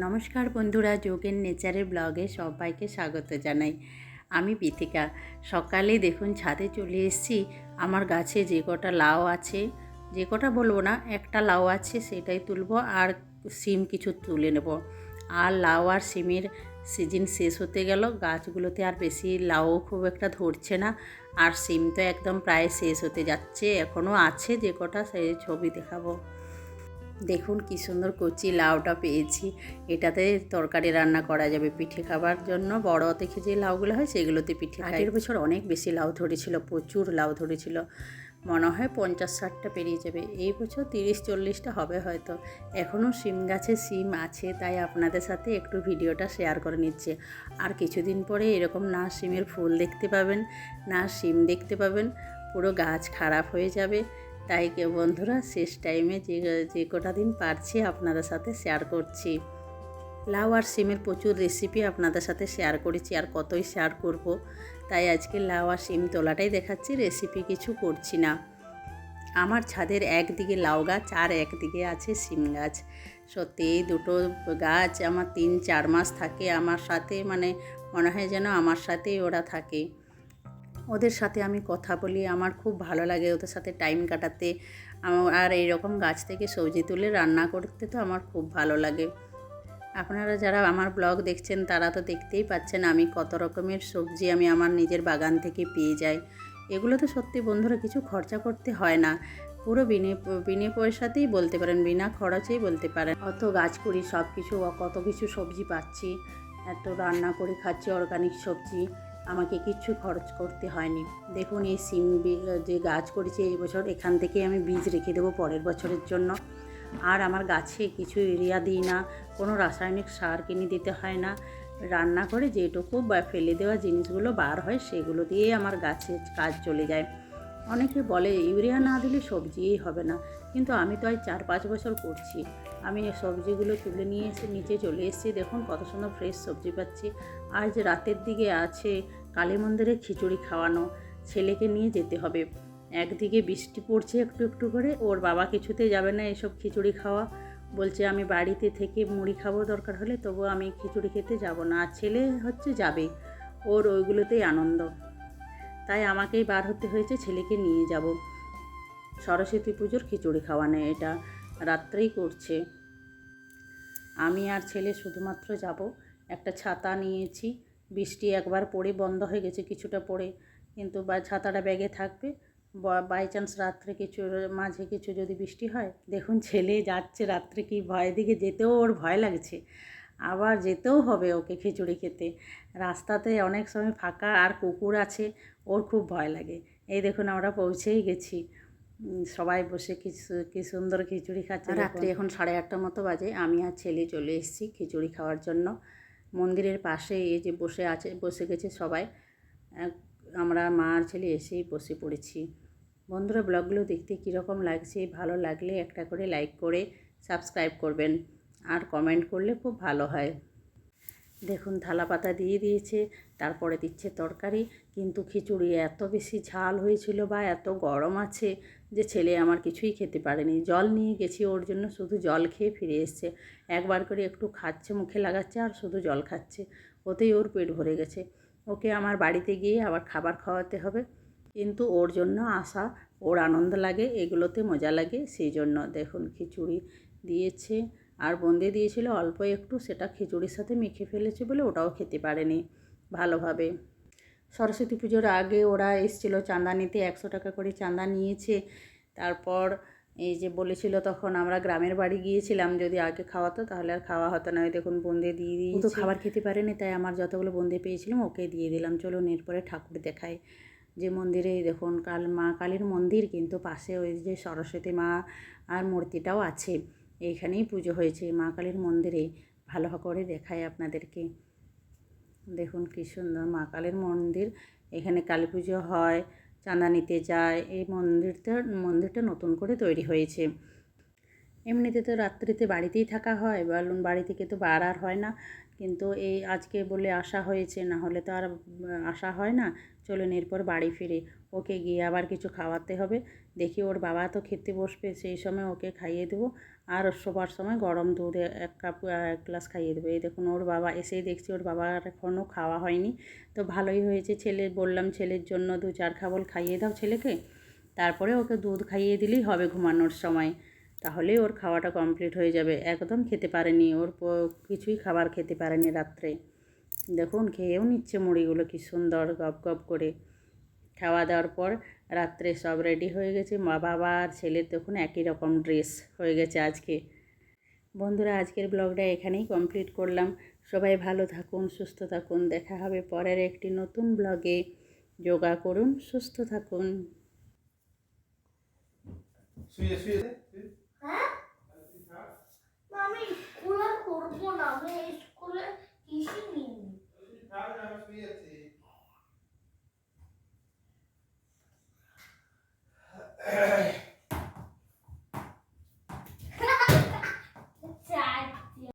নমস্কার বন্ধুরা, যোগের নেচারের ব্লগে সবাইকে স্বাগত জানাই। আমি পিথিকা। সকালে দেখুন ছাদে চলে এসেছি। আমার গাছে যে কটা লাউ আছে, যে কটা বলবো না, একটা লাউ আছে সেটাই তুলবো, আর সিম কিছু তুলে নেব। আর লাউ আর সিমের সিজন শেষ হতে গেল, গাছগুলোতে আর বেশি লাউ খুব একটা ধরছে না, আর সিম তো একদম প্রায় শেষ হতে যাচ্ছে। এখনও আছে যে কটা, সেই ছবি দেখাবো। দেখুন কি সুন্দর কচি লাউটা পেয়েছি। এটাতে তরকারি রান্না করা যাবে পিঠে খাবার জন্য। বড় থেকে যে লাউগুলো হয় সেগুলোতে পিঠে খাই। আগের বছর অনেক বেশি লাউ ধরেছিল, প্রচুর লাউ ধরেছিল, মনে হয় 50-60টা পেরিয়ে যাবে। এই বছর 30-40টা হবে হয়তো। এখনও সিম গাছে সিম আছে, তাই আপনাদের সাথে একটু ভিডিওটা শেয়ার করে নিচ্ছে। আর কিছুদিন পরে এরকম না সিমের ফুল দেখতে পাবেন, না সিম দেখতে পাবেন, পুরো গাছ খারাপ হয়ে যাবে। তাই বন্ধুরা শেষ টাইমে যে কটা দিন পারছি আপনাদের সাথে শেয়ার করছি। লাউ আর সিমের প্রচুর রেসিপি আপনাদের সাথে শেয়ার করেছি, আর কতই শেয়ার করব। তাই আজকে লাউ আর সিম তোলাটাই দেখাচ্ছি, রেসিপি কিছু করছি না। আমার ছাদের একদিকে লাউ গাছ আর একদিকে আছে সিম গাছ। সত্যি এই দুটো গাছ আমার 3-4 মাস থাকে আমার সাথে, মানে মনে হয় যেন আমার সাথেই ওরা থাকে। ওদের সাথে আমি কথা বলি, আমার খুব ভালো লাগে ওদের সাথে টাইম কাটাতে। আর এইরকম গাছ থেকে সবজি তুলে রান্না করতে তো আমার খুব ভালো লাগে। আপনারা যারা আমার ব্লগ দেখছেন তারা তো দেখতেই পাচ্ছেন আমি কত রকমের সবজি আমি আমার নিজের বাগান থেকে পেয়ে যাই। এগুলো তো সত্যি বন্ধুরা কিছু খরচা করতে হয় না, পুরো বিনে পয়সাতেই বলতে পারেন, বিনা খরচেই বলতে পারেন। অত গাছ করি, সব কিছু কত কিছু সবজি পাচ্ছি, এত রান্না করে খাচ্ছি অর্গানিক সবজি, আমাকে কিচ্ছু খরচ করতে হয়নি। দেখুন এই সিম যে গাছ করেছি এই বছর, এখান থেকে আমি বীজ রেখে দেবো পরের বছরের জন্য। আর আমার গাছে কিছু ইউরিয়া দিই না, কোনো রাসায়নিক সার কিনে দিতে হয় না। রান্না করে যেটুকু বা ফেলে দেওয়া জিনিসগুলো বার হয় সেগুলো দিয়েই আমার গাছের কাজ চলে যায়। অনেকে বলে ইউরিয়া না দিলে সবজিই হবে না, কিন্তু আমি তো আজ 4-5 বছর করছি। আমি এই সবজিগুলো তুলে নিয়ে এসে নিচে চলে এসেছি, দেখুন কত সুন্দর ফ্রেশ সবজি পাচ্ছি। আজ রাতের দিকে আছে কালী মন্দিরে খিচুড়ি খাওয়ানো, ছেলেকে নিয়ে যেতে হবে। একদিকে বৃষ্টি পড়ছে একটু একটু করে, ওর বাবা কিছুতে যাবে না এসব খিচুড়ি খাওয়া, বলছে আমি বাড়িতে থেকে মুড়ি খাবো দরকার হলে, তবু আমি খিচুড়ি খেতে যাব না। আর ছেলে হচ্ছে যাবে, ওর ওইগুলোতেই আনন্দ, তাই আমাকেই বার হতে হয়েছে, ছেলেকে নিয়ে যাব। সরস্বতী পুজোর খিচুড়ি খাওয়ানো এটা রাত্রেই করছে। আমি আর ছেলে শুধুমাত্র যাব। একটা ছাতা নিয়েছি, বৃষ্টি একবার পড়ে বন্ধ হয়ে গেছে কিছুটা পড়ে, কিন্তু ছাতাটা ব্যাগে থাকবে, বাই চান্স রাত্রে কিছু মাঝে কিছু যদি বৃষ্টি হয়। দেখুন ছেলে যাচ্ছে রাত্রে, কি ভয়, দিকে যেতেও ওর ভয় লাগছে, আবার যেতেও হবে ওকে খিচুড়ি খেতে। রাস্তাতে অনেক সময় ফাঁকা আর কুকুর আছে, ওর খুব ভয় লাগে। এই দেখুন আমরা পৌঁছেই গেছি, সবাই বসে কি সুন্দর খিচুড়ি খাচ্ছে। রাত্রি এখন 8:30টার মতো বাজে, আমি আর ছেলে চলে এসেছি খিচুড়ি খাওয়ার জন্য। মন্দিরের পাশে এই যে বসে গেছে সবাই, আমরা মা আর ছেলে এসেই বসে পড়েছি। বন্ধুরা ব্লগগুলো দেখতে কীরকম লাগছে, ভালো লাগলে একটা করে লাইক করে সাবস্ক্রাইব করবেন, আর কমেন্ট করলে খুব ভালো হয়। দেখুন থালা পাতা দিয়ে দিয়েছে, তারপরে দিচ্ছে তরকারি, কিন্তু খিচুড়ি এত বেশি ঝাল হয়েছিল বা এত গরম আছে যে ছেলে আমার কিছুই খেতে পারেনি। জল নিয়ে গেছি ওর জন্য, শুধু জল খেয়ে ফিরে এসছে। একবার করে একটু খাচ্ছে, মুখে লাগাচ্ছে আর শুধু জল খাচ্ছে, ওতেই ওর পেট ভরে গেছে। ওকে আমার বাড়িতে গিয়ে আবার খাবার খাওয়াতে হবে, কিন্তু ওর জন্য আসা, ওর আনন্দ লাগে, এগুলোতে মজা লাগে, সেই জন্য। দেখুন খিচুড়ি দিয়েছে, আর বোঁদে দিয়েছিল অল্প একটু, সেটা খিচুড়ির সাথে মেখে ফেলেছে বলে ওটাও খেতে পারেনি ভালোভাবে। সরস্বতী পুজোর আগে ওরা এসেছিলো চাঁদা নিতে, 100 টাকা করে চাঁদা নিয়েছে। তারপর এই যে বলেছিল, তখন আমরা গ্রামের বাড়ি গিয়েছিলাম, যদি আগে খাওয়াতো তাহলে আর খাওয়া হতো না। দেখুন বোঁদে দিয়ে দিয়েছে, তো খাবার খেতে পারেনি, তাই আমার যতগুলো বোঁদে পেয়েছিলাম ওকে দিয়ে দিলাম। চলুন এরপরে ঠাকুর দেখাই। যে মন্দিরে দেখুন মা কালীর মন্দির, কিন্তু পাশে ওই যে সরস্বতী মা আর মূর্তিটাও আছে, এইখানেই পুজো হয়েছে মা কালীর মন্দিরে। ভালো করে দেখাই আপনাদেরকে। দেখুন কী সুন্দর মা কালীর মন্দির, এখানে কালী পুজো হয়, চাঁদা নিতে যায়। এই মন্দিরটা নতুন করে তৈরি হয়েছে। এমনিতে তো রাত্রিতে বাড়িতেই থাকা হয়, বলুন বাড়ি থেকে তো বার আর হয় না, কিন্তু এই আজকে বলে আসা হয়েছে, না হলে তো আর আসা হয় না। চলুন এরপর বাড়ি ফিরে, ওকে গিয়ে আবার কিছু খাওয়াতে হবে। দেখি ওর বাবা তো খেতে বসবে, সেই সময় ওকে খাইয়ে দেবো। আর শোবার সময় গরম দুধ এক কাপ এক গ্লাস খাইয়ে দেবো। এই দেখুন ওর বাবা এসেই দেখছি ওর বাবার এখনও খাওয়া হয়নি। তো ভালোই হয়েছে, বললাম ছেলের জন্য 2-4 খাবল খাইয়ে দাও ছেলেকে, তারপরে ওকে দুধ খাইয়ে দিলেই হবে ঘুমানোর সময়, তাহলেই ওর খাওয়াটা কমপ্লিট হয়ে যাবে। একদম খেতে পারেনি, ওর কিছুই খাবার খেতে পারেনি রাত্রে। দেখুন খেয়েও নিচ্ছে মুড়িগুলো কি সুন্দর গপ গপ করে। খাওয়া দাওয়ার পর রাত্রে সব রেডি হয়ে গেছে। মা বাবা আর ছেলের দেখুন একই রকম ড্রেস হয়ে গেছে আজকে। বন্ধুরা আজকের ব্লগটা এখানেই কমপ্লিট করলাম। সবাই ভালো থাকুন, সুস্থ থাকুন। দেখা হবে পরের একটি নতুন ব্লগে। যোগা করুন, সুস্থ থাকুন। শুয়ে শুয়ে হ্যাঁ আমি স্কুল আর করবো না, আমি স্কুলে টিউশন নিই। শুয়েছি